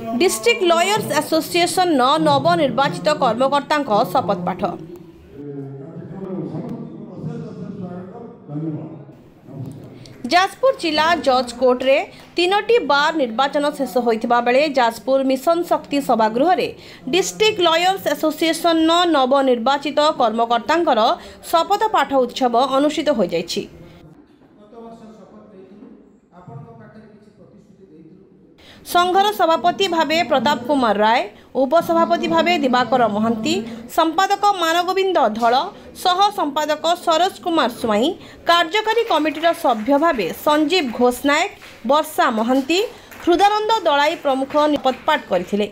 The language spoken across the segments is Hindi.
डिस्ट्रिक्ट लॉयर्स एसोसिएशन नवनिर्वाचित कर्मकर्ता शपथ पाठ। जाजपुर जिला जज कोर्ट रे 3टी बार निर्वाचन शेष होइथिबा बेले जाजपुर मिशन शक्ति सभागृह रे डिस्ट्रिक्ट लॉयर्स एसोसिएशन नवनिर्वाचित कर्मकर्ता शपथ पाठ उत्सव अनुष्ठित हो जाइछि। संघर सभापति भावे प्रताप कुमार राय, उपसभापति भावे दिवाकर महांती, संपादक मानगोविंद धल, सह संपादक सरोज कुमार स्वाई, कार्यकारी कमिटीर सभ्य भावे संजीव घोष नायक, वर्षा महांती, हृदानंद दलाई प्रमुख शपथपाठ करथिले।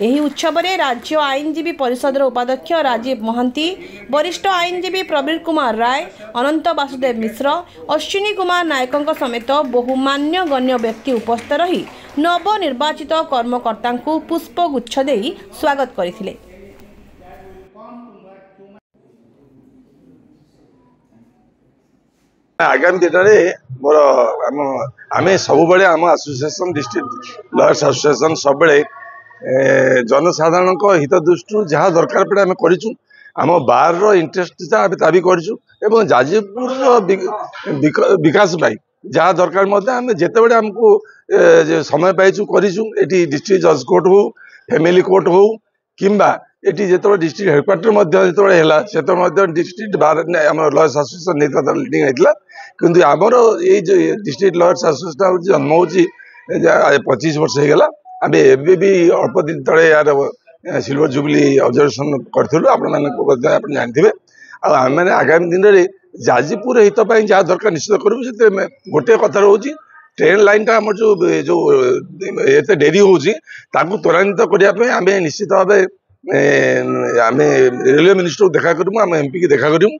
यही उत्सव में राज्य आईनजीवी परिषद उपाध्यक्ष राजीव महांती, वरिष्ठ आईनजीवी प्रवीण कुमार राय, अनंत वासुदेव मिश्र, अश्विनी कुमार नायकों समेत बहु मान्यगण्य व्यक्ति उपस्थित रही नवनिर्वाचित कर्मकर्ता पुष्पगुच्छ देई स्वागत करथिले। आगामी दिन में मोर आम सब आम एसोसिएशन डिस्ट्रिक्ट लॉयर्स एसोसिएशन सब जनसाधारण हित दृष्टि जहाँ दरकार पड़े आम करूँ आम बार रो इंटरेस्ट दाबी करूँ जाजपुर विकास पाई जहाँ दरकार आम जिते बड़े आमको समय पाइचु करूँ ये डिस्ट्रिक्ट जज कोर्ट हो फैमिली कोर्ट हो किंबा ये जो डिस्ट्रिक्ट हेडक्वार्टर से डिस्ट्रिक्ट बार आम लॉयर्स एसोसिएशन मीटिंग होता किंतु आमर ये डिस्ट्रिक्ट लॉयर्स एसोसिएशन जन्म हो 25 वर्ष होगा आम एवं भी अल्प दिन तले यार सिल्वर जुबली ऑब्जर्वेशन करूँ आप जानते आम मैंने आगामी दिन में जाजपुर हित जहाँ दरकार निश्चित करूँ से गोटे कथा रोच ट्रेन लाइन टा आम जो एत डेरी होची त्वरान्वित करने आम निश्चित भाव आम रेलवे मिनिस्टर को देखा करूँ आम एमपी की देखा करूँ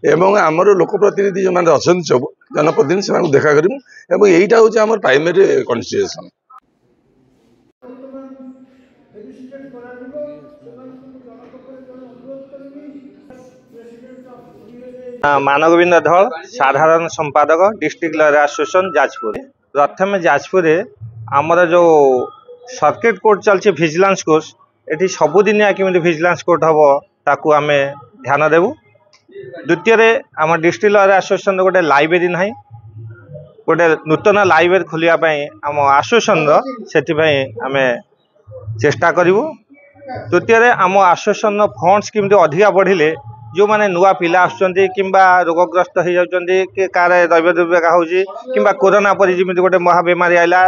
एवं आमर लोकप्रतिनिधि जो मैंने अच्छा सब जनप्रतिनिधि से देखा करूँ यहीटा हूँ आम प्राइमरी कन्स्टिट्यूएशन। मानगोविंद धल साधारण संपादक डिस्ट्रिक्ट लॉयर एसोसिएशन जाजपुर। प्रथम जाजपुर आमर जो सर्किट कोर्ट चलती विजिलेंस कोर्स ये सबुदिनिया केमी विजिलेंस कोर्ट हम ताकू आम ध्यान देवु। द्वितीय आम डिस्ट्रिक्ट लॉयर एसोसिएशन गोटे लाइब्रेरी ना गोटे नूतन लाइब्रेरी खोलियापाई आम एसोसिएशन से आम चेष्टा करूँ। तृतीय आम एसोसिएशन फंड्स केमी अधिका बढ़िले जो माने नुआ पिला आसुचंदी किंबा रोगग्रस्त हो जाउचंदी कि कार दैव दुर्व्यगा होउची किंबा कोरोना पर जिमिति गोटे महाबीमारी आइला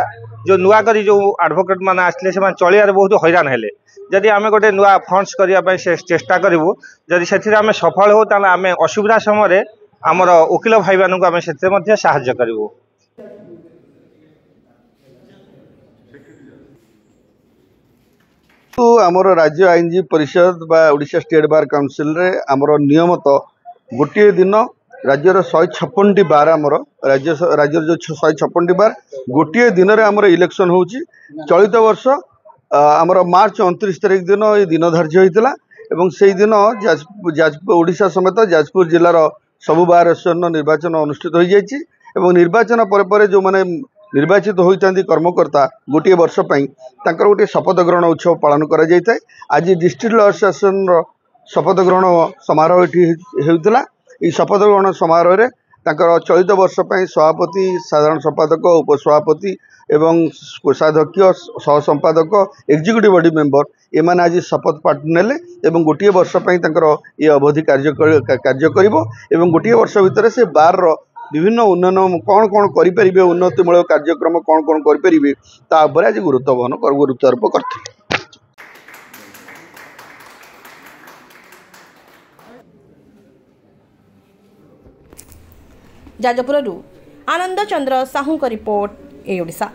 जो नुआ करी जो एडवोकेट माने आसले से चलियार बहुत हैरान हेले जदि आमे गोटे नुआ फंड्स करिया पय चेष्टा करिवु जदि सेथिरे आमे सफल हो ताले आमे असुविधा समय आमर वकील भाई मानू आमे सेथिरे मध्ये सहाय्य करिवु। आमर राज्य आईनजीवी परिषद बा ओडिशा स्टेट बार काउंसिल रे आमर नियमित गोटे दिन राज्यर 156टी बार आमर राज्य जो 156टी बार गोटे दिन रे आमर इलेक्शन होची। चलित वर्ष आमर मार्च 29 तारिख दिन ये दिन धार्य होइतिला एवं से दिन जाजपुर ओडिशा समेत जाजपुर जिलार सबु बार एसोसिएशन निर्वाचन अनुष्ठित हो जाइछि एवं निर्वाचन पर जो माने निर्वाचित होती कर्मकर्ता गोटे वर्ष तांकर गोटे शपथ ग्रहण उत्सव पालन करा जायଥାଏ। आज डिस्ट्रिक्ट लॉयर एसोसिएशन शपथ ग्रहण समारोह होता ये शपथ ग्रहण समारोह रे तांकर चलित वर्ष सभापति साधारण संपादक उपसभापति एवं कोषाध्यक्ष सह संपादक एग्जीक्यूटिव बॉडी मेंबर एमाने आज शपथ पाठ नेले एवं गोटे वर्ष ये अवधि कार्य करिवो एवं गोटे वर्ष भितर से बार विभिन्न उन्नयन कौन कौन करें उन्नतिमूलक कार्यक्रम कौन कौन करें तापर आज गुरुत्वारोप करते। जाजपुर आनंद चंद्र साहू का रिपोर्ट ए ओडिशा।